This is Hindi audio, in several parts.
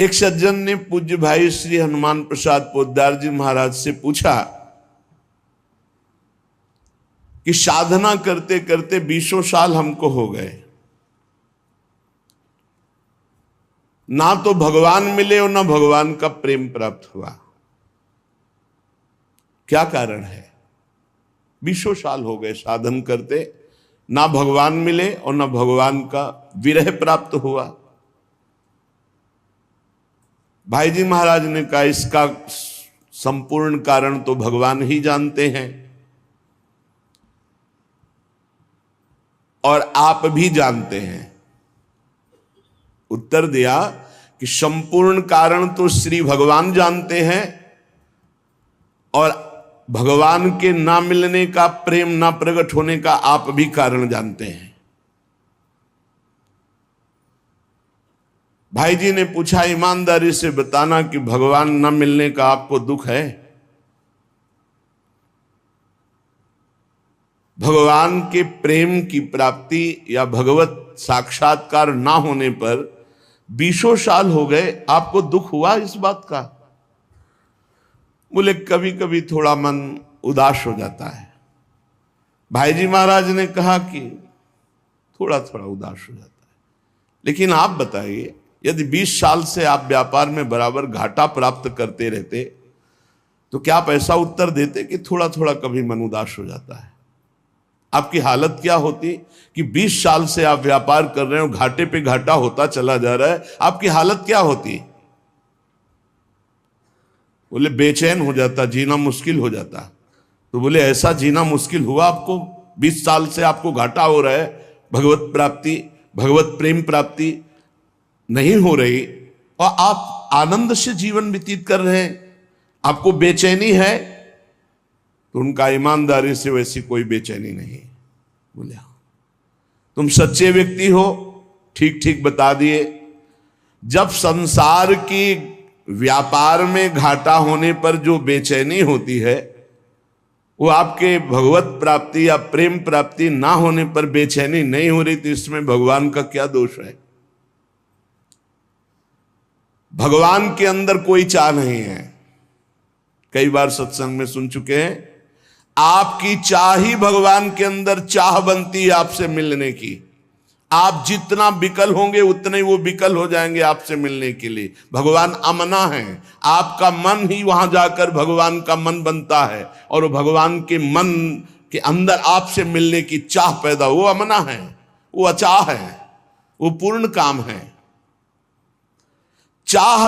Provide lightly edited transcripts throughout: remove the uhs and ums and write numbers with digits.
एक सज्जन ने पूज्य भाई श्री हनुमान प्रसाद पोद्दार जी महाराज से पूछा कि साधना करते करते 20 साल हमको हो गए, ना तो भगवान मिले और ना भगवान का प्रेम प्राप्त हुआ, क्या कारण है? 20 साल हो गए साधन करते, ना भगवान मिले और ना भगवान का विरह प्राप्त हुआ। भाई जी महाराज ने कहा इसका संपूर्ण कारण तो भगवान ही जानते हैं और आप भी जानते हैं। उत्तर दिया कि संपूर्ण कारण तो श्री भगवान जानते हैं और भगवान के ना मिलने का, प्रेम ना प्रकट होने का आप भी कारण जानते हैं। भाई जी ने पूछा ईमानदारी से बताना कि भगवान न मिलने का आपको दुख है? भगवान के प्रेम की प्राप्ति या भगवत साक्षात्कार ना होने पर 20 साल हो गए, आपको दुख हुआ इस बात का? बोले कभी कभी थोड़ा मन उदास हो जाता है। भाई जी महाराज ने कहा कि थोड़ा थोड़ा उदास हो जाता है, लेकिन आप बताइए यदि 20 साल से आप व्यापार में बराबर घाटा प्राप्त करते रहते तो क्या आप ऐसा उत्तर देते कि थोड़ा थोड़ा कभी मन उदास हो जाता है? आपकी हालत क्या होती कि 20 साल से आप व्यापार कर रहे हो, घाटे पे घाटा होता चला जा रहा है, आपकी हालत क्या होती? बोले बेचैन हो जाता, जीना मुश्किल हो जाता। तो बोले ऐसा जीना मुश्किल हुआ आपको? 20 साल से आपको घाटा हो रहा है, भगवत प्राप्ति, भगवत प्रेम प्राप्ति नहीं हो रही और आप आनंद से जीवन व्यतीत कर रहे हैं, आपको बेचैनी है? तो उनका ईमानदारी से वैसी कोई बेचैनी नहीं। बोले तुम सच्चे व्यक्ति हो, ठीक ठीक बता दिए। जब संसार की व्यापार में घाटा होने पर जो बेचैनी होती है वो आपके भगवत प्राप्ति या प्रेम प्राप्ति ना होने पर बेचैनी नहीं हो रही, तो इसमें भगवान का क्या दोष है? भगवान के अंदर कोई चाह नहीं है। कई बार सत्संग में सुन चुके हैं, आपकी चाह ही भगवान के अंदर चाह बनती है आपसे मिलने की। आप जितना विकल होंगे उतने ही वो विकल हो जाएंगे आपसे मिलने के लिए। भगवान अमना है, आपका मन ही वहां जाकर भगवान का मन बनता है और भगवान के मन के अंदर आपसे मिलने की चाह पैदा, वो अमना है, वो अचाह है, वो पूर्ण काम है। चाह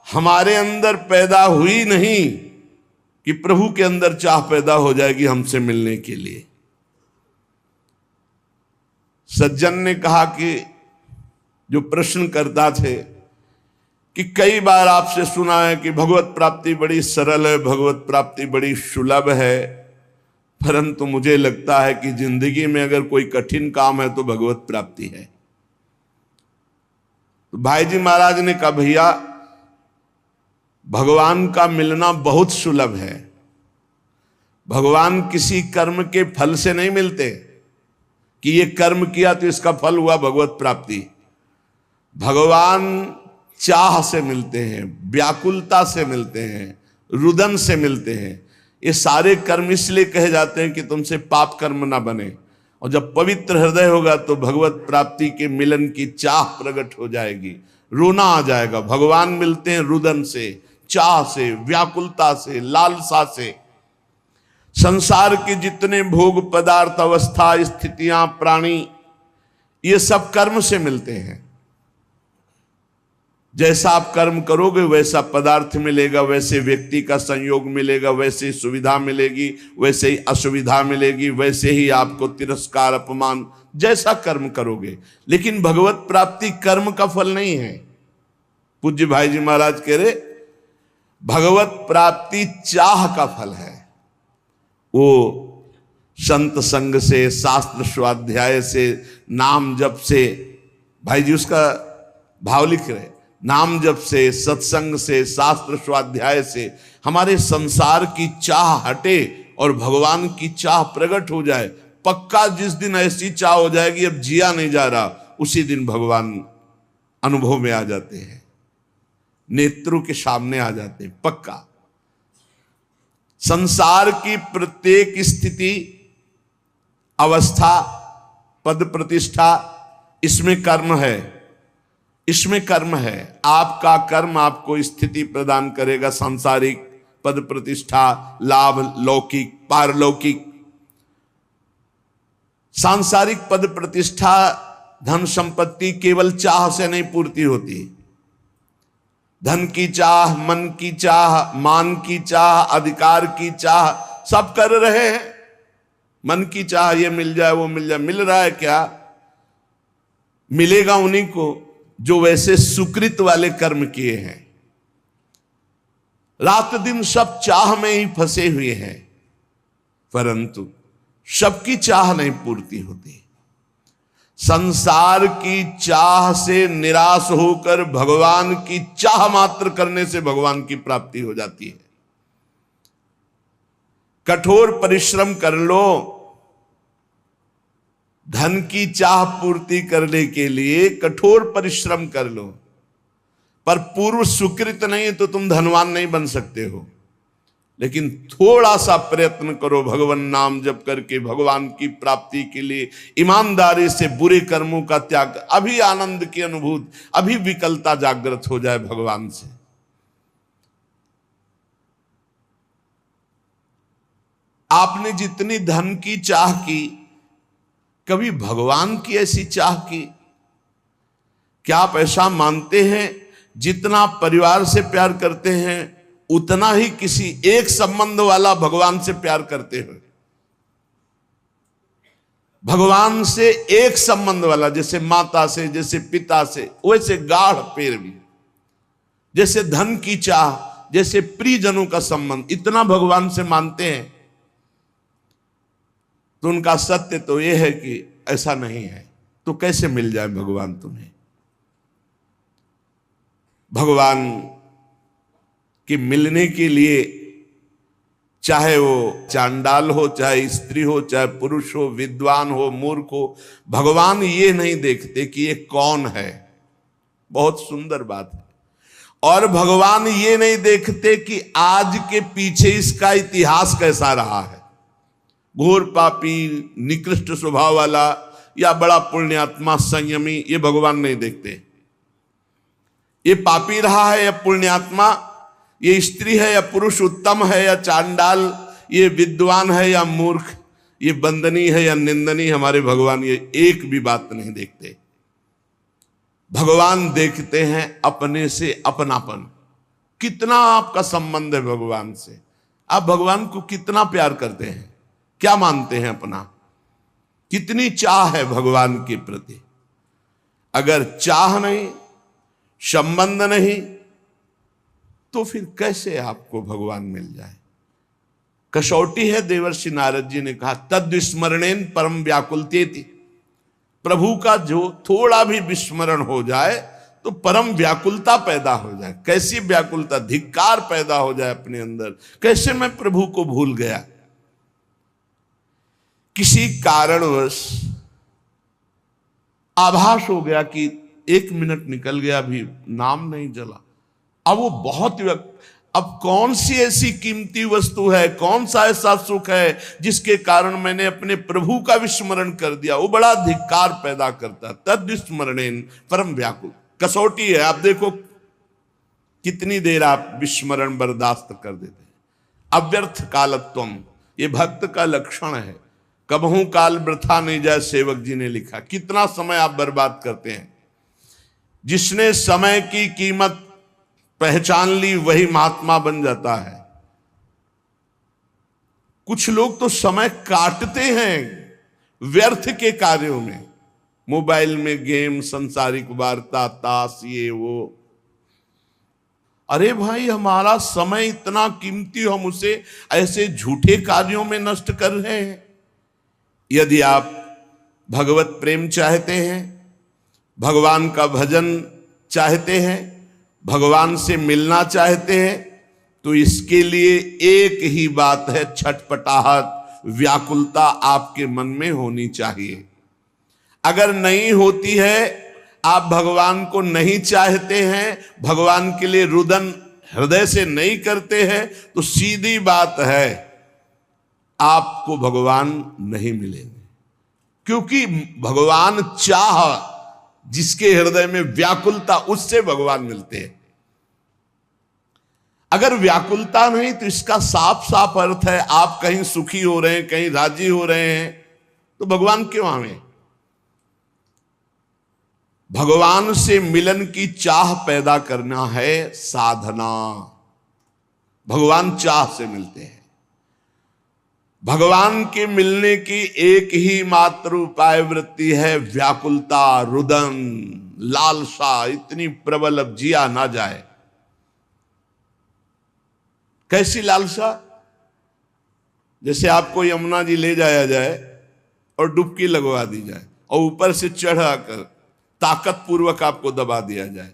हमारे अंदर पैदा हुई नहीं कि प्रभु के अंदर चाह पैदा हो जाएगी हमसे मिलने के लिए। सज्जन ने कहा कि जो प्रश्न करता थे कि कई बार आपसे सुना है कि भगवत प्राप्ति बड़ी सरल है, भगवत प्राप्ति बड़ी सुलभ है, परंतु मुझे लगता है कि जिंदगी में अगर कोई कठिन काम है तो भगवत प्राप्ति है। तो भाई जी महाराज ने कहा भैया भगवान का मिलना बहुत सुलभ है। भगवान किसी कर्म के फल से नहीं मिलते कि ये कर्म किया तो इसका फल हुआ भगवत प्राप्ति। भगवान चाह से मिलते हैं, व्याकुलता से मिलते हैं, रुदन से मिलते हैं। ये सारे कर्म इसलिए कहे जाते हैं कि तुमसे पाप कर्म ना बने, और जब पवित्र हृदय होगा तो भगवत प्राप्ति के मिलन की चाह प्रकट हो जाएगी, रोना आ जाएगा। भगवान मिलते हैं रुदन से, चाह से, व्याकुलता से, लालसा से। संसार के जितने भोग पदार्थ, अवस्था, स्थितियां, प्राणी, ये सब कर्म से मिलते हैं। जैसा आप कर्म करोगे वैसा पदार्थ मिलेगा, वैसे व्यक्ति का संयोग मिलेगा, वैसे सुविधा मिलेगी, वैसे ही असुविधा मिलेगी, वैसे ही आपको तिरस्कार, अपमान, जैसा कर्म करोगे। लेकिन भगवत प्राप्ति कर्म का फल नहीं है। पूज्य भाई जी महाराज कह रहे भगवत प्राप्ति चाह का फल है। वो संत संग से, शास्त्र स्वाध्याय से, नाम जप से, भाई जी उसका भाव लिख रहे, नाम जप से, सत्संग से, शास्त्र स्वाध्याय से हमारे संसार की चाह हटे और भगवान की चाह प्रकट हो जाए। पक्का जिस दिन ऐसी चाह हो जाएगी अब जिया नहीं जा रहा, उसी दिन भगवान अनुभव में आ जाते हैं। नेत्रों के सामने आ जाते हैं, पक्का। संसार की प्रत्येक स्थिति, अवस्था, पद प्रतिष्ठा, इसमें कर्म है, इसमें कर्म है। आपका कर्म आपको स्थिति प्रदान करेगा, सांसारिक पद प्रतिष्ठा, लाभ, लौकिक, पारलौकिक। सांसारिक पद प्रतिष्ठा, धन संपत्ति केवल चाह से नहीं पूर्ति होती। धन की चाह, मन की चाह, मान की चाह, अधिकार की चाह, सब कर रहे हैं। मन की चाह, ये मिल जाए, वो मिल जाए। मिल रहा है क्या? मिलेगा उन्हीं को जो वैसे सुकृत वाले कर्म किए हैं। रात दिन सब चाह में ही फंसे हुए हैं, परंतु सबकी चाह नहीं पूर्ति होती। संसार की चाह से निराश होकर भगवान की चाह मात्र करने से भगवान की प्राप्ति हो जाती है। कठोर परिश्रम कर लो धन की चाह पूर्ति करने के लिए, कठोर परिश्रम कर लो, पर पूर्व सुकृत नहीं तो तुम धनवान नहीं बन सकते हो। लेकिन थोड़ा सा प्रयत्न करो भगवान नाम जप करके भगवान की प्राप्ति के लिए, ईमानदारी से बुरे कर्मों का त्याग, अभी आनंद की अनुभूति, अभी विकलता जागृत हो जाए भगवान से। आपने जितनी धन की चाह की, कभी भगवान की ऐसी चाह की? क्या आप ऐसा मानते हैं जितना परिवार से प्यार करते हैं उतना ही किसी एक संबंध वाला भगवान से प्यार करते हो? भगवान से एक संबंध वाला, जैसे माता से, जैसे पिता से, वैसे गाढ़ प्रेम भी, जैसे धन की चाह, जैसे प्रियजनों का संबंध, इतना भगवान से मानते हैं। तो उनका सत्य तो यह है कि ऐसा नहीं है। तो कैसे मिल जाए भगवान तुम्हें? भगवान के मिलने के लिए, चाहे वो चांडाल हो, चाहे स्त्री हो, चाहे पुरुष हो, विद्वान हो, मूर्ख हो, भगवान ये नहीं देखते कि ये कौन है। बहुत सुंदर बात है। और भगवान ये नहीं देखते कि आज के पीछे इसका इतिहास कैसा रहा है। घोर पापी, निकृष्ट स्वभाव वाला या बड़ा पुण्यात्मा, संयमी, ये भगवान नहीं देखते। ये पापी रहा है या पुण्यात्मा, ये स्त्री है या पुरुष उत्तम है या चांडाल, ये विद्वान है या मूर्ख, ये वंदनीय है या निंदनीय, हमारे भगवान ये एक भी बात नहीं देखते। भगवान देखते हैं अपने से अपनापन। कितना आपका संबंध है भगवान से? आप भगवान को कितना प्यार करते हैं? क्या मानते हैं अपना? कितनी चाह है भगवान के प्रति? अगर चाह नहीं, संबंध नहीं, तो फिर कैसे आपको भगवान मिल जाए? कसौटी है। देवर्षि नारद जी ने कहा, तद विस्मरणेन परम व्याकुलतेति। प्रभु का जो थोड़ा भी विस्मरण हो जाए तो परम व्याकुलता पैदा हो जाए। कैसी व्याकुलता? धिक्कार पैदा हो जाए अपने अंदर। कैसे मैं प्रभु को भूल गया? किसी कारणवश आभास हो गया कि 1 मिनट निकल गया, अभी नाम नहीं जला। अब वो बहुत, अब कौन सी ऐसी कीमती वस्तु है, कौन सा ऐसा सुख है जिसके कारण मैंने अपने प्रभु का विस्मरण कर दिया? वो बड़ा धिक्कार पैदा करता। तद विस्मरणेन परम व्याकुल। कसौटी है। आप देखो कितनी देर आप विस्मरण बर्दाश्त कर देते हैं। अव्यर्थ कालत्वम, ये भक्त का लक्षण है। कबहू काल वृथा नहीं जाए, सेवक जी ने लिखा। कितना समय आप बर्बाद करते हैं। जिसने समय की कीमत पहचान ली वही महात्मा बन जाता है। कुछ लोग तो समय काटते हैं व्यर्थ के कार्यों में, मोबाइल में गेम, संसारिक वार्ता, ताश, ये वो। अरे भाई, हमारा समय इतना कीमती, हम उसे ऐसे झूठे कार्यों में नष्ट कर रहे हैं। यदि आप भगवत प्रेम चाहते हैं, भगवान का भजन चाहते हैं, भगवान से मिलना चाहते हैं, तो इसके लिए एक ही बात है, छटपटाहट, व्याकुलता आपके मन में होनी चाहिए। अगर नहीं होती है, आप भगवान को नहीं चाहते हैं, भगवान के लिए रुदन हृदय से नहीं करते हैं, तो सीधी बात है आपको भगवान नहीं मिलेंगे। क्योंकि भगवान चाह, जिसके हृदय में व्याकुलता, उससे भगवान मिलते हैं। अगर व्याकुलता नहीं तो इसका साफ साफ अर्थ है आप कहीं सुखी हो रहे हैं, कहीं राजी हो रहे हैं, तो भगवान क्यों आवे? भगवान से मिलन की चाह पैदा करना है साधना। भगवान चाह से मिलते हैं। भगवान के मिलने की एक ही मात्र उपाय वृत्ति है व्याकुलता, रुदन, लालसा इतनी प्रबल अब जिया ना जाए। कैसी लालसा? जैसे आपको यमुना जी ले जाया जाए और डुबकी लगवा दी जाए और ऊपर से चढ़ाकर ताकत पूर्वक आपको दबा दिया जाए,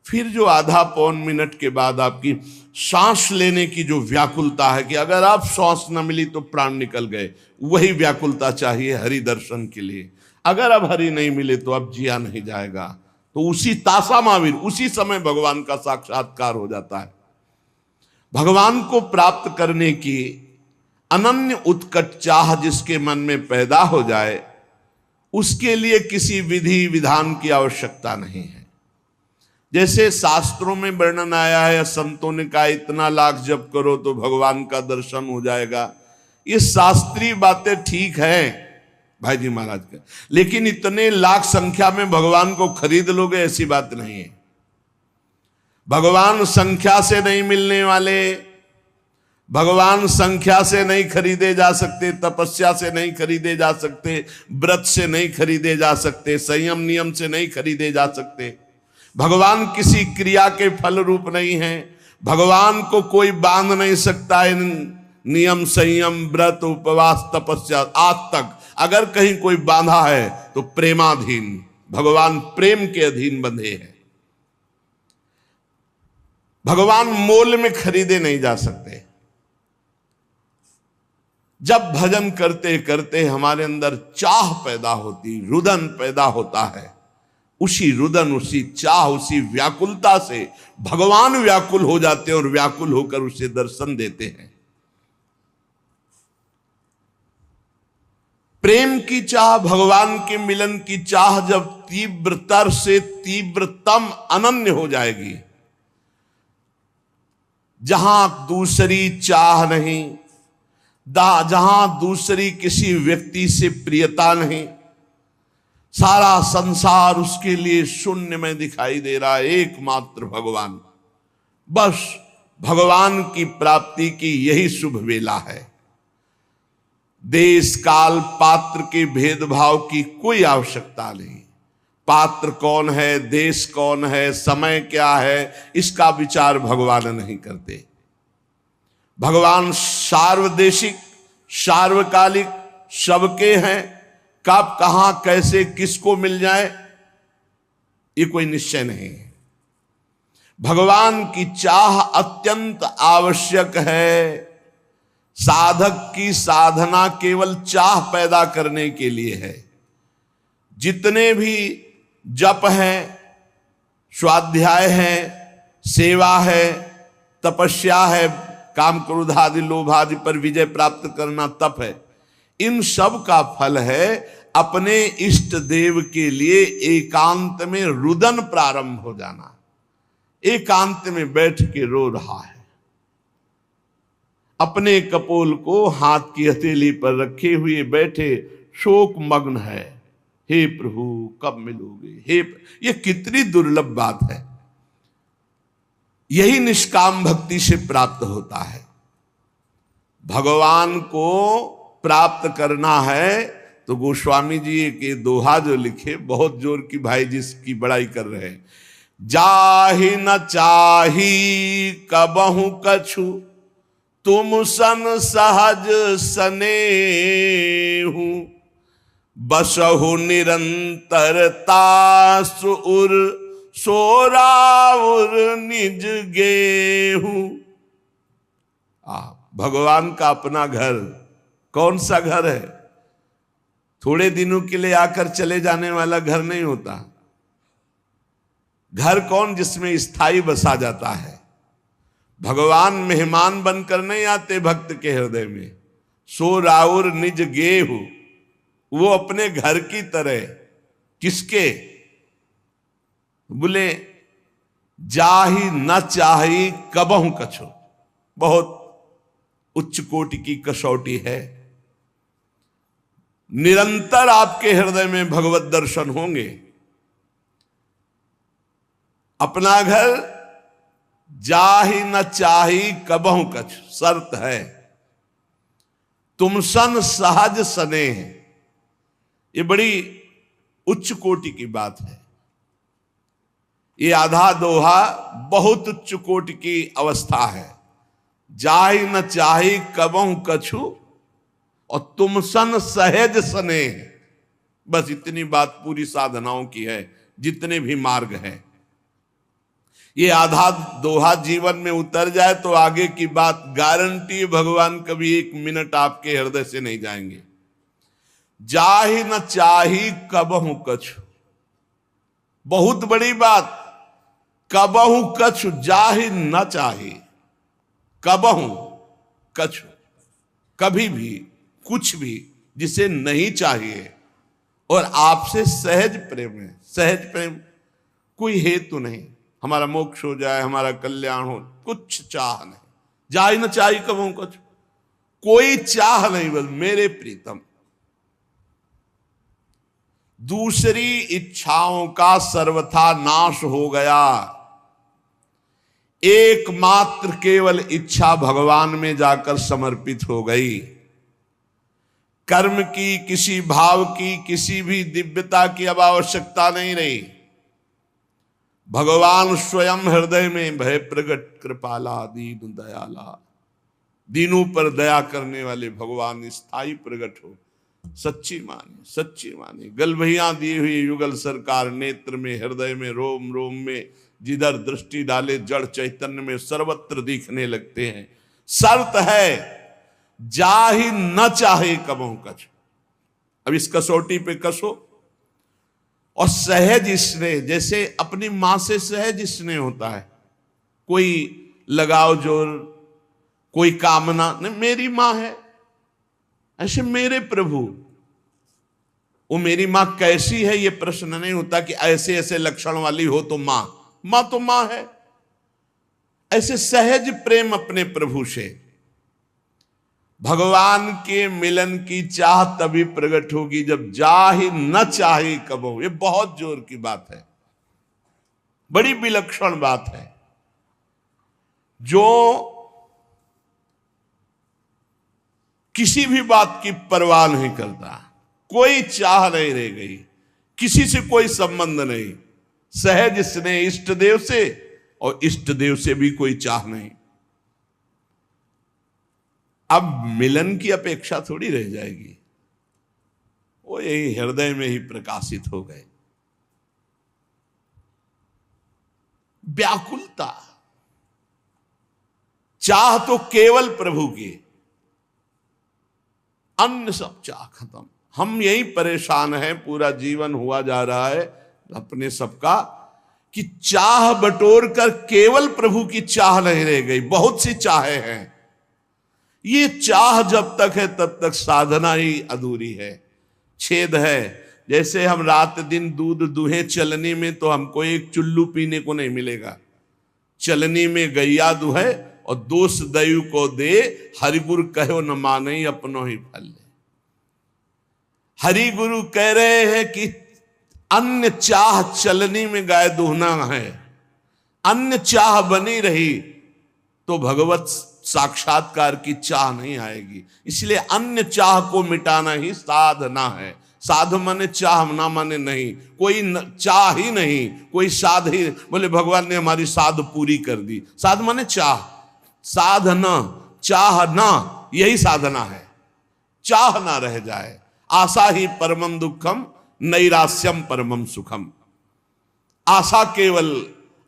फिर जो आधा पौन मिनट के बाद आपकी सांस लेने की जो व्याकुलता है कि अगर आप सांस न मिली तो प्राण निकल गए, वही व्याकुलता चाहिए हरि दर्शन के लिए। अगर अब हरि नहीं मिले तो अब जिया नहीं जाएगा। तो उसी तासा महावीर, उसी समय भगवान का साक्षात्कार हो जाता है। भगवान को प्राप्त करने की अनन्य उत्कट चाह जिसके मन में पैदा हो जाए, उसके लिए किसी विधि विधान की आवश्यकता नहीं है। जैसे शास्त्रों में वर्णन आया है, संतों ने कहा इतना लाख जप करो तो भगवान का दर्शन हो जाएगा। ये शास्त्रीय बातें ठीक है भाई जी महाराज का, लेकिन इतने लाख संख्या में भगवान को खरीद लोगे, ऐसी बात नहीं है। भगवान संख्या से नहीं मिलने वाले, भगवान संख्या से नहीं खरीदे जा सकते, तपस्या से नहीं खरीदे जा सकते, व्रत से नहीं खरीदे जा सकते, संयम नियम से नहीं खरीदे जा सकते। भगवान किसी क्रिया के फल रूप नहीं है। भगवान को कोई बांध नहीं सकता इन नियम, संयम, व्रत, उपवास, तपस्या। आज तक अगर कहीं कोई बांधा है तो प्रेमाधीन, भगवान प्रेम के अधीन बंधे हैं। भगवान मोल में खरीदे नहीं जा सकते। जब भजन करते करते हमारे अंदर चाह पैदा होती, रुदन पैदा होता है, उसी रुदन, उसी चाह, उसी व्याकुलता से भगवान व्याकुल हो जाते हैं और व्याकुल होकर उसे दर्शन देते हैं। प्रेम की चाह, भगवान के मिलन की चाह जब तीव्रतर से तीव्रतम अनन्य हो जाएगी, जहां दूसरी चाह नहीं, जहां दूसरी किसी व्यक्ति से प्रियता नहीं, सारा संसार उसके लिए शून्य में दिखाई दे रहा है, एकमात्र भगवान। बस भगवान की प्राप्ति की यही शुभ वेला है। देश काल पात्र के भेदभाव की कोई आवश्यकता नहीं। पात्र कौन है, देश कौन है, समय क्या है, इसका विचार भगवान नहीं करते। भगवान सार्वदेशिक, सार्वकालिक, सबके हैं। कब, कहां, कैसे, किसको मिल जाए, ये कोई निश्चय नहीं है। भगवान की चाह अत्यंत आवश्यक है। साधक की साधना केवल चाह पैदा करने के लिए है। जितने भी जप हैं, स्वाध्याय है, सेवा है, तपस्या है, काम क्रोध आदि लोभ आदि पर विजय प्राप्त करना तप है, इन सब का फल है अपने इष्ट देव के लिए एकांत में रुदन प्रारंभ हो जाना। एकांत में बैठ के रो रहा है, अपने कपोल को हाथ की हथेली पर रखे हुए बैठे शोक मग्न है। हे प्रभु कब मिलोगे, हे ये कितनी दुर्लभ बात है। यही निष्काम भक्ति से प्राप्त होता है। भगवान को प्राप्त करना है तो गोस्वामी जी के दोहा जो लिखे, बहुत जोर की भाई जिसकी बड़ाई कर रहे हैं। जाहि न चाही कबहु कछु, तुम सन सहज सनेहु, बसहु निरंतरता सुर सोराउर निज गेहूं। भगवान का अपना घर कौन सा घर है? थोड़े दिनों के लिए आकर चले जाने वाला घर नहीं होता। घर कौन जिसमें स्थायी बसा जाता है। भगवान मेहमान बनकर नहीं आते भक्त के हृदय में। सो राउर निज गेहु, वो अपने घर की तरह। किसके? बोले जाहि न चाही कबहु कछु। बहुत उच्च कोटि की कसौटी है। निरंतर आपके हृदय में भगवत दर्शन होंगे। अपना घर जाहि न चाही कबहु कछु, शर्त है तुम सन सहज स्नेह। ये बड़ी उच्च कोटि की बात है। ये आधा दोहा बहुत उच्च कोटि की अवस्था है। जाहि न चाही कबहु कछु और तुम सन सहज स्नेह। बस इतनी बात पूरी साधनाओं की है, जितने भी मार्ग हैं। ये आधा दोहा जीवन में उतर जाए तो आगे की बात गारंटी, भगवान कभी एक मिनट आपके हृदय से नहीं जाएंगे। जाहि न चाही कबहु कछु, बहुत बड़ी बात। कबहु कछु जाहि न चाही, कबहु कछु, कभी भी कुछ भी जिसे नहीं चाहिए और आपसे सहज प्रेम है। सहज प्रेम, कोई हेतु नहीं, हमारा मोक्ष हो जाए, हमारा कल्याण हो, कुछ चाह नहीं। जाहि न चाही कबहु कछु, कोई चाह नहीं, बस मेरे प्रीतम। दूसरी इच्छाओं का सर्वथा नाश हो गया। एकमात्र केवल इच्छा भगवान में जाकर समर्पित हो गई। कर्म की, किसी भाव की, किसी भी दिव्यता की अब आवश्यकता नहीं रही। भगवान स्वयं हृदय में भय प्रगट कृपाला दीन दयाला। दीनों पर दया करने वाले भगवान स्थायी प्रगट हो। सच्ची माने, सच्ची माने। गलभैया दी हुई युगल सरकार नेत्र में, हृदय में, रोम रोम में, जिधर दृष्टि डाले जड़ चैतन्य में सर्वत्र दिखने लगते हैं। शर्त है जाहि न चाहे कबहु कछु। अब इस कसौटी पे कसो। और सहज स्नेह, जैसे अपनी मां से सहज स्नेह होता है। कोई लगाव जोर, कोई कामना नहीं, मेरी मां है। ऐसे मेरे प्रभु, वो मेरी मां कैसी है ये प्रश्न नहीं होता कि ऐसे ऐसे लक्षण वाली हो तो मां। मां तो मां है। ऐसे सहज प्रेम अपने प्रभु से। भगवान के मिलन की चाह तभी प्रकट होगी जब जाहि न चाही कबहु। ये बहुत जोर की बात है, बड़ी विलक्षण बात है। जो किसी भी बात की परवाह नहीं करता, कोई चाह नहीं रह गई, किसी से कोई संबंध नहीं, सहज स्नेह इष्ट देव से, और इष्ट देव से भी कोई चाह नहीं। अब मिलन की अपेक्षा थोड़ी रह जाएगी, वो यही हृदय में ही प्रकाशित हो गए। व्याकुलता, चाह तो केवल प्रभु की, अन्य सब चाह खत्म। हम यही परेशान हैं, पूरा जीवन हुआ जा रहा है अपने सबका कि चाह बटोर कर केवल प्रभु की चाह नहीं रह गई। बहुत सी चाहें हैं। ये चाह जब तक है तब तक साधना ही अधूरी है, छेद है। जैसे हम रात दिन दूध दूहें चलनी में, तो हमको एक चुल्लू पीने को नहीं मिलेगा। चलनी में गैया दुहे और दोष दयु को दे, हरिगुरु कहो न माने अपनो ही फल ले। हरि गुरु कह रहे हैं कि अन्य चाह चलनी में गाय दुहना है, अन्य चाह बनी रही तो भगवत साक्षात्कार की चाह नहीं आएगी। इसलिए अन्य चाह को मिटाना ही साधना है। साध माने चाह, ना माने नहीं, कोई चाह ही नहीं, कोई साध ही। बोले भगवान ने हमारी साध पूरी कर दी। साध माने चाह, साधना, चाहना, यही साधना है। चाह ना रह जाए। आशा ही परमम दुखम, नैरास्यम परमम सुखम। आशा केवल,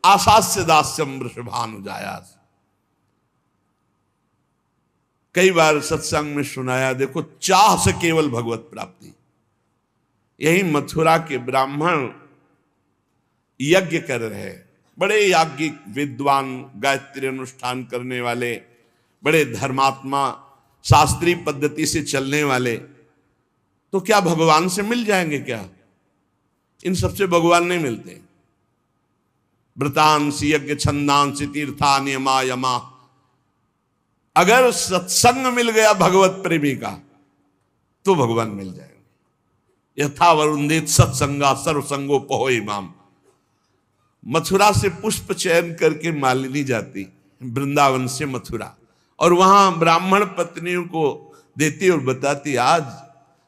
आशास्य दास्यम वृषभानुजायास। कई बार सत्संग में सुनाया, देखो चाह से केवल भगवत प्राप्ति। यही मथुरा के ब्राह्मण यज्ञ कर रहे, बड़े याज्ञिक विद्वान, गायत्री अनुष्ठान करने वाले, बड़े धर्मात्मा, शास्त्रीय पद्धति से चलने वाले, तो क्या भगवान से मिल जाएंगे क्या? इन सबसे भगवान नहीं मिलते। व्रतांसि यज्ञ छंदांसि तीर्थानि यमा यमा। अगर सत्संग मिल गया भगवत प्रेमी का तो भगवान मिल जाएंगे। यथा वरुंदित सत्संगा सर्वसंगो पहो इमाम। मथुरा से पुष्प चयन करके मालिनी जाती वृंदावन से मथुरा, और वहां ब्राह्मण पत्नियों को देती और बताती, आज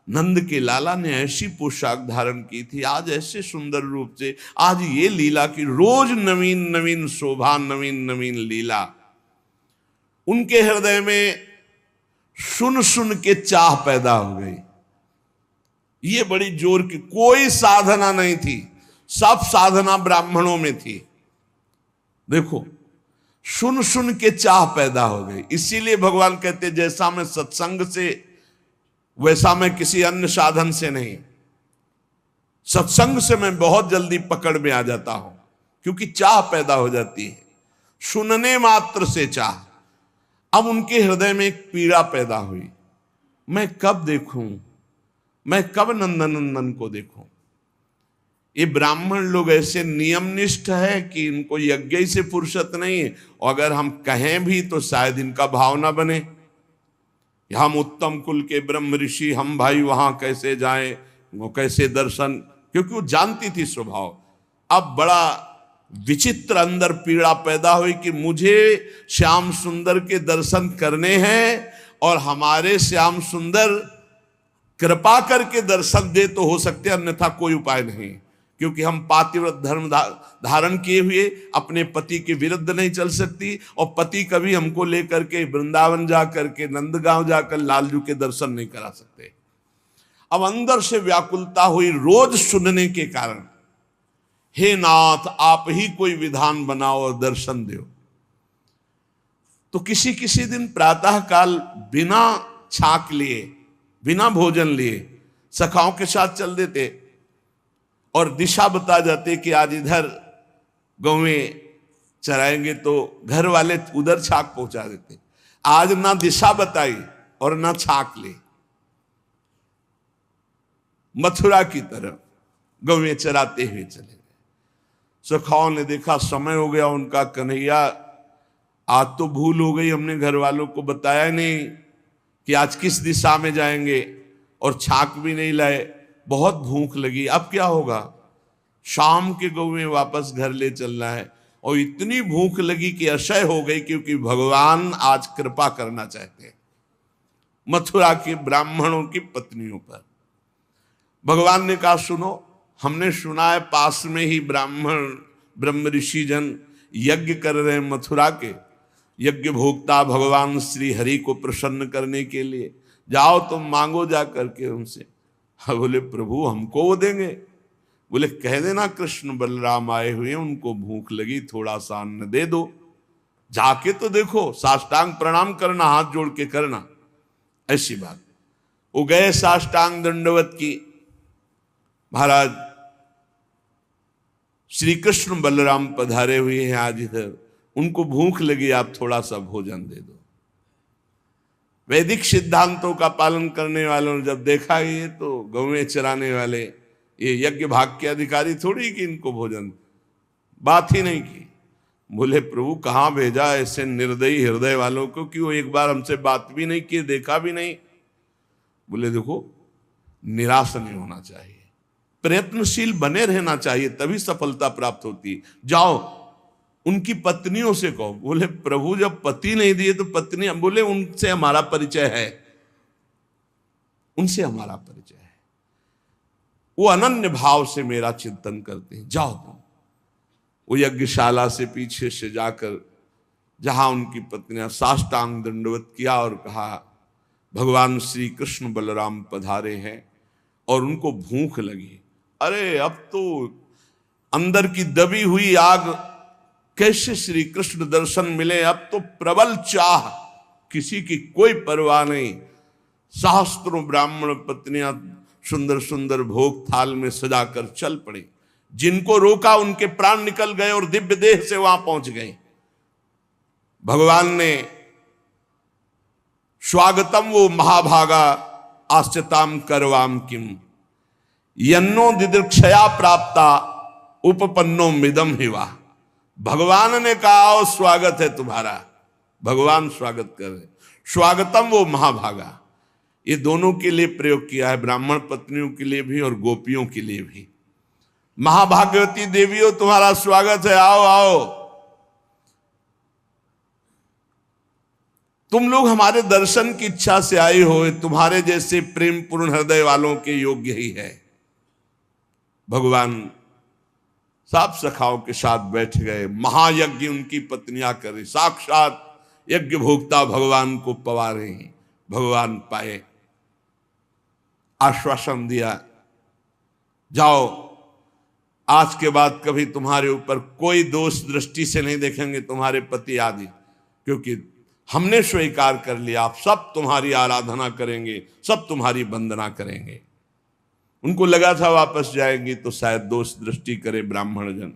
नंद के लाला ने ऐसी पोशाक धारण की थी, आज ऐसे सुंदर रूप से, आज ये लीला की, रोज नवीन नवीन शोभा, नवीन नवीन लीला। उनके हृदय में सुन सुन के चाह पैदा हो गई। ये बड़ी जोर की, कोई साधना नहीं थी, सब साधना ब्राह्मणों में थी। देखो, सुन सुन के चाह पैदा हो गई। इसीलिए भगवान कहते, जैसा मैं सत्संग से वैसा मैं किसी अन्य साधन से नहीं। सत्संग से मैं बहुत जल्दी पकड़ में आ जाता हूं, क्योंकि चाह पैदा हो जाती है, सुनने मात्र से चाह। अब उनके हृदय में एक पीड़ा पैदा हुई, मैं कब देखूं, मैं कब नंदनंदन को देखूं। ये ब्राह्मण लोग ऐसे नियमनिष्ठ है कि इनको यज्ञ से फुर्सत नहीं है, और अगर हम कहें भी तो शायद इनका भाव ना बने। हम उत्तम कुल के ब्रह्म ऋषि, हम भाई वहां कैसे जाएं, वो कैसे दर्शन, क्योंकि वो जानती थी स्वभाव। अब बड़ा विचित्र अंदर पीड़ा पैदा हुई कि मुझे श्याम सुंदर के दर्शन करने हैं, और हमारे श्याम सुंदर कृपा करके दर्शन दे तो हो सकते, अन्यथा कोई उपाय नहीं। क्योंकि हम पातिव्रत धर्म धारण किए हुए अपने पति के विरुद्ध नहीं चल सकती, और पति कभी हमको लेकर के वृंदावन जा करके, नंदगांव जाकर लालजू के दर्शन नहीं करा सकते। अब अंदर से व्याकुलता हुई रोज सुनने के कारण, हे नाथ आप ही कोई विधान बनाओ और दर्शन दो। तो किसी किसी दिन प्रातः काल बिना छाक लिए, बिना भोजन लिए सखाओं के साथ चल देते और दिशा बता जाते कि आज इधर गौवें चराएंगे, तो घर वाले उधर छाक पहुंचा देते। आज ना दिशा बताई और ना छाक ली, मथुरा की तरफ गौवें चराते हुए चले गए। सखाओं ने देखा समय हो गया उनका, कन्हैया आज तो भूल हो गई, हमने घर वालों को बताया नहीं कि आज किस दिशा में जाएंगे, और छाक भी नहीं लाए, बहुत भूख लगी, अब क्या होगा। शाम के गौवें वापस घर ले चलना है, और इतनी भूख लगी कि असह्य हो गई, क्योंकि भगवान आज कृपा करना चाहते हैं मथुरा के ब्राह्मणों की पत्नियों पर। भगवान ने कहा, सुनो, हमने सुना है पास में ही ब्राह्मण ब्रह्म ऋषि जन यज्ञ कर रहे हैं मथुरा के, यज्ञ भोक्ता भगवान श्री हरि को प्रसन्न करने के लिए, जाओ तुम मांगो जा करके उनसे। बोले प्रभु हमको वो देंगे? बोले कह देना कृष्ण बलराम आए हुए, उनको भूख लगी, थोड़ा सा अन्न दे दो। जाके तो देखो, साष्टांग प्रणाम करना, हाथ जोड़ के करना, ऐसी बात। वो गए, साष्टांग दंडवत की, महाराज श्री कृष्ण बलराम पधारे हुए हैं आज इधर, उनको भूख लगी, आप थोड़ा सा भोजन दे दो। वैदिक सिद्धांतों का पालन करने वालों ने जब देखा ये तो गौवें चराने वाले, ये यज्ञ भाग के अधिकारी थोड़ी कि इनको भोजन, बात ही नहीं की। बोले प्रभु कहाँ भेजा ऐसे निर्दयी हृदय वालों को कि वो एक बार हमसे बात भी नहीं की, देखा भी नहीं। बोले देखो, निराश नहीं होना चाहिए, प्रयत्नशील बने रहना चाहिए, तभी सफलता प्राप्त होती। जाओ उनकी पत्नियों से कहो। बोले प्रभु जब पति नहीं दिए तो पत्नी, बोले उनसे हमारा परिचय है, उनसे हमारा परिचय है, वो अनन्य भाव से मेरा चिंतन करते हैं, जाओ तुम। वो यज्ञशाला से पीछे से जाकर जहां उनकी पत्नियां साष्टांग दंडवत किया और कहा भगवान श्री कृष्ण बलराम पधारे हैं, और उनको भूख लगी। अरे अब तो अंदर की दबी हुई आग, कैसे श्री कृष्ण दर्शन मिले, अब तो प्रबल चाह, किसी की कोई परवाह नहीं। सहस्त्रों ब्राह्मण पत्नियां सुंदर सुंदर भोग थाल में सजाकर चल पड़ी। जिनको रोका उनके प्राण निकल गए और दिव्य देह से वहां पहुंच गए। भगवान ने स्वागतम वो महाभागा आस्यताम करवाम किम यन्नो दिदृक्षया प्राप्ता उपपन्नो मिदम हिवा। भगवान ने कहा आओ स्वागत है तुम्हारा, भगवान स्वागत कर रहे। स्वागतम वो महाभागा, ये दोनों के लिए प्रयोग किया है, ब्राह्मण पत्नियों के लिए भी और गोपियों के लिए भी। महाभाग्यवती देवियों तुम्हारा स्वागत है, आओ आओ। तुम लोग हमारे दर्शन की इच्छा से आए हो, तुम्हारे जैसे प्रेम पूर्ण हृदय वालों के योग्य ही है। भगवान सात सखाओं के साथ बैठ गए, महायज्ञ उनकी पत्नियां कर रही, साक्षात यज्ञ भोक्ता भगवान को पवा रहे हैं। भगवान पाए, आश्वासन दिया, जाओ आज के बाद कभी तुम्हारे ऊपर कोई दोष दृष्टि से नहीं देखेंगे तुम्हारे पति आदि, क्योंकि हमने स्वीकार कर लिया, आप सब तुम्हारी आराधना करेंगे, सब तुम्हारी वंदना करेंगे। उनको लगा था वापस जाएंगी तो शायद दोष दृष्टि करे ब्राह्मण जन।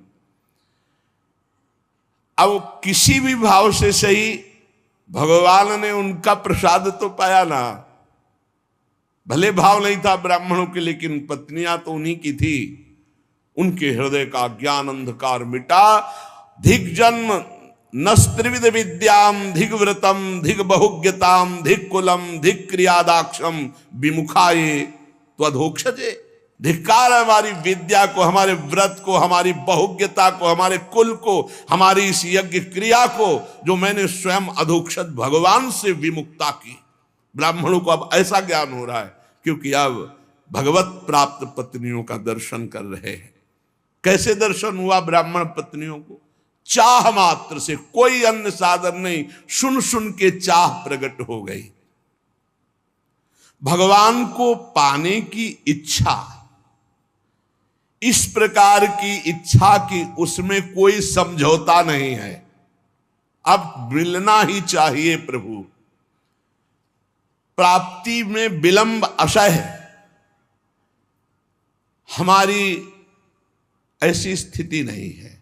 अब किसी भी भाव से सही भगवान ने उनका प्रसाद तो पाया ना। भले भाव नहीं था ब्राह्मणों के, लेकिन पत्नियां तो उन्हीं की थी। उनके हृदय का ज्ञान अंधकार मिटा। धिक जन्म नस्त्रिविध विद्याम धिक व्रतम धिक बहुज्ञताम धिक कुलम धिक क्रियादाक्षम विमुखाये त्वधोक्षजे। धिक्कार हमारी विद्या को, हमारे व्रत को, हमारी बहुज्ञता को, हमारे कुल को, हमारी इस यज्ञ क्रिया को जो मैंने स्वयं अधोक्षज भगवान से विमुक्ता की। ब्राह्मणों को अब ऐसा ज्ञान हो रहा है क्योंकि अब भगवत प्राप्त पत्नियों का दर्शन कर रहे हैं। कैसे दर्शन हुआ ब्राह्मण पत्नियों को? चाह मात्र से, कोई अन्य साधन नहीं, सुन सुन के चाह प्रकट हो गई। भगवान को पाने की इच्छा, इस प्रकार की इच्छा की उसमें कोई समझौता नहीं है। अब मिलना ही चाहिए प्रभु। प्राप्ति में विलंब असह्य, हमारी ऐसी स्थिति नहीं है।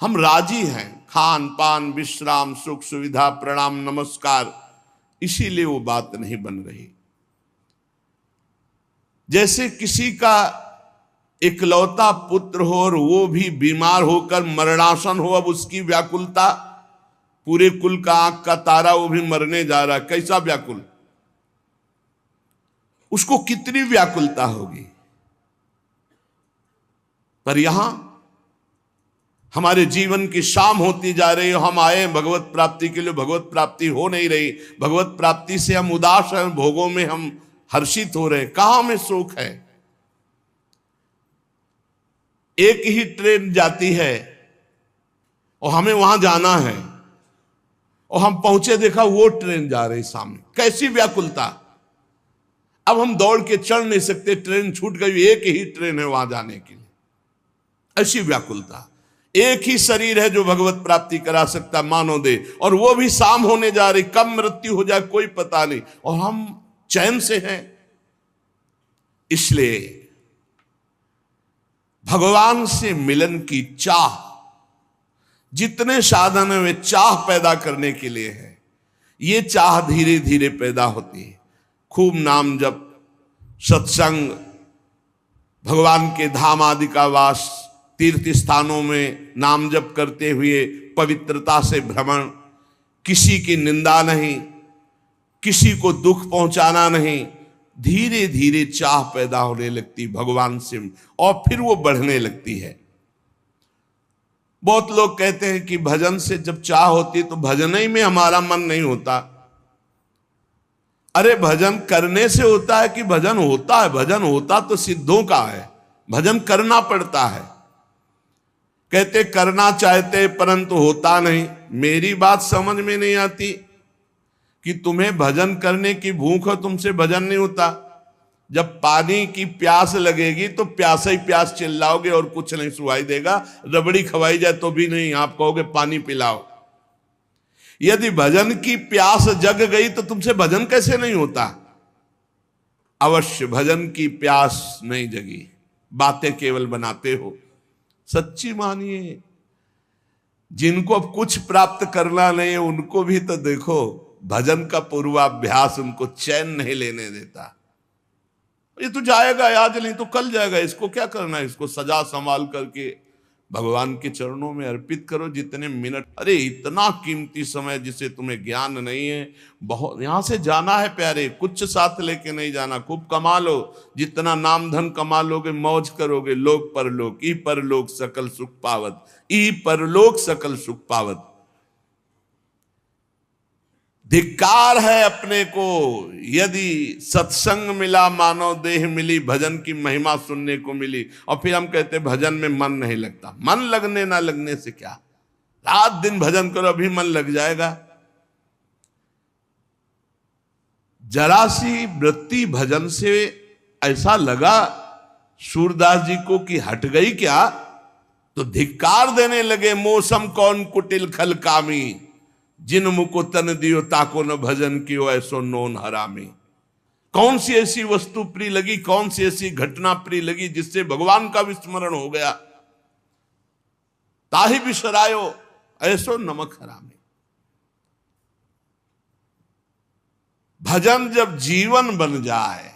हम राजी हैं, खान पान विश्राम सुख सुविधा प्रणाम नमस्कार, इसीलिए वो बात नहीं बन रही। जैसे किसी का इकलौता पुत्र हो और वो भी बीमार होकर मरणासन हो, अब उसकी व्याकुलता, पूरे कुल का आंख का तारा वो भी मरने जा रहा, कैसा व्याकुल, उसको कितनी व्याकुलता होगी। पर यहां हमारे जीवन की शाम होती जा रही है, हम आए भगवत प्राप्ति के लिए, भगवत प्राप्ति हो नहीं रही। भगवत प्राप्ति से हम उदास हैं, भोगों में हम हर्षित हो रहे, कहां में सुख है। एक ही ट्रेन जाती है और हमें वहां जाना है और हम पहुंचे, देखा वो ट्रेन जा रही सामने, कैसी व्याकुलता। अब हम दौड़ के चढ़ नहीं सकते, ट्रेन छूट गई, एक ही ट्रेन है वहां जाने के लिए, ऐसी व्याकुलता। एक ही शरीर है जो भगवत प्राप्ति करा सकता मानव दे, और वो भी शाम होने जा रही, कब मृत्यु हो जाए कोई पता नहीं, और हम चैन से हैं। इसलिए भगवान से मिलन की चाह, जितने साधन है वे चाह पैदा करने के लिए है। ये चाह धीरे धीरे पैदा होती है। खूब नाम जप, सत्संग, भगवान के धाम आदि का वास, तीर्थ स्थानों में नाम जप करते हुए पवित्रता से भ्रमण, किसी की निंदा नहीं, किसी को दुख पहुंचाना नहीं। धीरे धीरे चाह पैदा होने लगती भगवान से, और फिर वो बढ़ने लगती है। बहुत लोग कहते हैं कि भजन से जब चाह होती तो भजन ही में हमारा मन नहीं होता। अरे भजन करने से होता है कि भजन होता है? भजन होता तो सिद्धों का है, भजन करना पड़ता है। कहते करना चाहते परंतु होता नहीं। मेरी बात समझ में नहीं आती कि तुम्हें भजन करने की भूख हो, तुमसे भजन नहीं होता। जब पानी की प्यास लगेगी तो प्यास ही प्यास चिल्लाओगे और कुछ नहीं सुनाई देगा। रबड़ी खवाई जाए तो भी नहीं, आप कहोगे पानी पिलाओ। यदि भजन की प्यास जग गई तो तुमसे भजन कैसे नहीं होता? अवश्य भजन की प्यास नहीं जगी। बातें केवल बनाते हो। सच्ची मानिए, जिनको अब कुछ प्राप्त करना नहीं है उनको भी तो देखो, भजन का पूर्वाभ्यास उनको चैन नहीं लेने देता। ये तो जाएगा आज, नहीं तो कल जाएगा, इसको क्या करना है, इसको सजा संभाल करके भगवान के चरणों में अर्पित करो जितने मिनट। अरे इतना कीमती समय जिसे तुम्हें ज्ञान नहीं है, बहुत यहां से जाना है प्यारे, कुछ साथ लेके नहीं जाना। खूब कमा लो, जितना नाम धन कमा लोगे मौज करोगे, लोक परलोक ई परलोक सकल सुख पावत, ई परलोक सकल सुख पावत। धिक्कार है अपने को यदि सत्संग मिला, मानव देह मिली, भजन की महिमा सुनने को मिली, और फिर हम कहते भजन में मन नहीं लगता। मन लगने ना लगने से क्या, रात दिन भजन करो अभी मन लग जाएगा। जरा सी वृत्ति भजन से ऐसा लगा सूरदास जी को कि हट गई क्या, तो धिक्कार देने लगे। मौसम कौन कुटिल खल कामी, जिन मुको तन दियो ताको न भजन कियो ऐसो नोन हरामी। कौन सी ऐसी वस्तु प्रिय लगी, कौन सी ऐसी घटना प्रिय लगी जिससे भगवान का विस्मरण हो गया। ताहि बिसरायो ऐसो नमक हरामी। भजन जब जीवन बन जाए,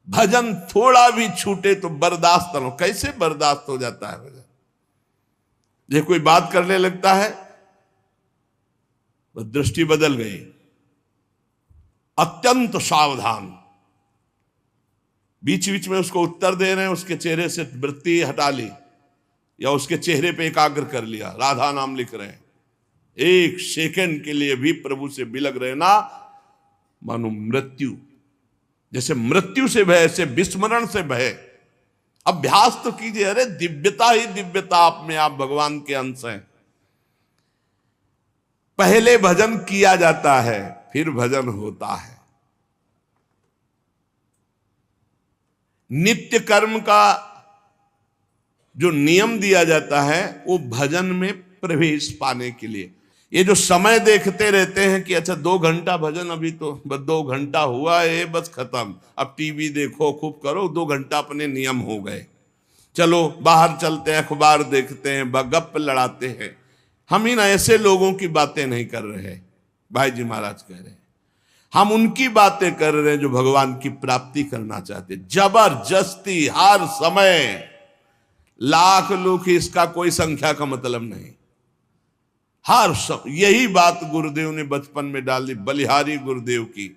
भजन थोड़ा भी छूटे तो बर्दाश्त न हो। कैसे बर्दाश्त हो जाता है भजन? ये कोई बात करने लगता है, दृष्टि बदल गई, अत्यंत सावधान, बीच बीच में उसको उत्तर दे रहे हैं, उसके चेहरे से वृत्ति हटा ली या उसके चेहरे पे एकाग्र कर लिया, राधा नाम लिख रहे हैं, एक सेकंड के लिए भी प्रभु से बिलग रहे ना, मानो मृत्यु। जैसे मृत्यु से भय, ऐसे विस्मरण से भय। अभ्यास तो कीजिए। अरे दिव्यता ही दिव्यता, आप में आप भगवान के अंश हैं। पहले भजन किया जाता है, फिर भजन होता है। नित्य कर्म का जो नियम दिया जाता है वो भजन में प्रवेश पाने के लिए। ये जो समय देखते रहते हैं कि अच्छा 2 घंटा भजन, अभी तो बस 2 घंटा हुआ है, बस खत्म, अब टीवी देखो खूब करो, 2 घंटा अपने नियम हो गए, चलो बाहर चलते हैं, अखबार देखते हैं, गप लड़ाते हैं। हम इन ऐसे लोगों की बातें नहीं कर रहे, भाई जी महाराज कह रहे हैं, हम उनकी बातें कर रहे हैं जो भगवान की प्राप्ति करना चाहते। जबरदस्ती हर समय, लाख लोग, इसका कोई संख्या का मतलब नहीं, हर समय। यही बात गुरुदेव ने बचपन में डाल दी, बलिहारी गुरुदेव की,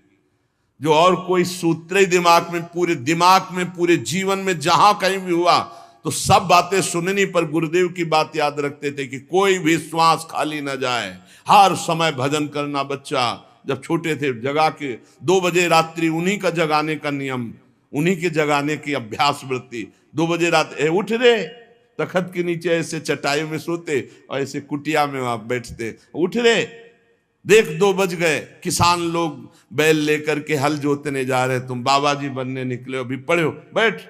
जो और कोई सूत्र ही दिमाग में, पूरे जीवन में जहां कहीं भी हुआ तो सब बातें सुननी, पर गुरुदेव की बात याद रखते थे कि कोई भी श्वास खाली ना जाए, हर समय भजन करना। बच्चा जब छोटे थे जगा के 2 बजे रात्रि, उन्हीं का जगाने का नियम, उन्हीं के जगाने की अभ्यास वृत्ति। 2 बजे रात उठ रे, तखत के नीचे ऐसे चटाई में सोते और ऐसे कुटिया में आप बैठते, उठ रे, देख 2 बज गए, किसान लोग बैल लेकर के हल जोतने जा रहे, तुम बाबा जी बनने निकले, अभी पढ़ो, बैठ,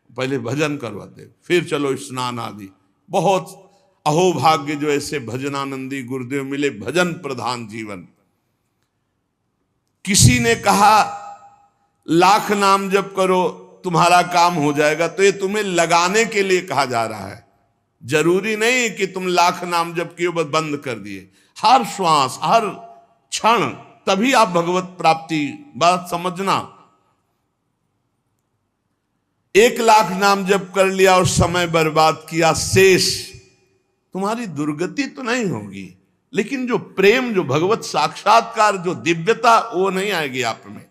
पहले भजन करवाते, फिर चलो स्नान आदि। बहुत अहोभाग्य जो ऐसे भजनानंदी गुरुदेव मिले, भजन प्रधान जीवन। किसी ने कहा लाख नाम जप करो तुम्हारा काम हो जाएगा, तो ये तुम्हें लगाने के लिए कहा जा रहा है। जरूरी नहीं कि तुम लाख नाम जप किए बस बंद कर दिए। हर श्वास, हर क्षण, तभी आप भगवत प्राप्ति, बात समझना। 1 लाख नाम जप कर लिया और समय बर्बाद किया, शेष तुम्हारी दुर्गति तो नहीं होगी, लेकिन जो प्रेम, जो भगवत साक्षात्कार, जो दिव्यता, वो नहीं आएगी आप में।